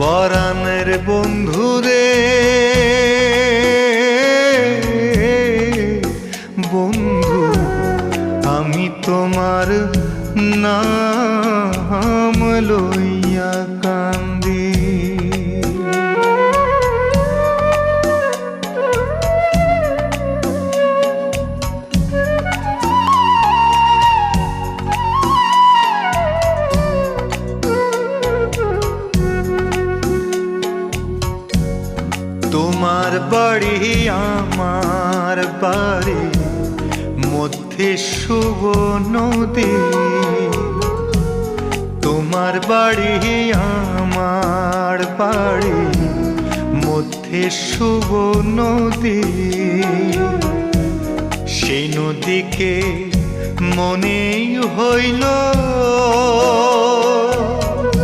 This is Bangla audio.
পরাণের বন্ধুরে বন্ধু, আমি তোমার নাম লইয়া কান্দি। তোমার বাড়ি আমার বাড়ি মধ্যে শুভ নদী, তোমার বাড়ি আমার বাড়ি মধ্যে শুভ নদী। সেই নদীকে মনেই হইল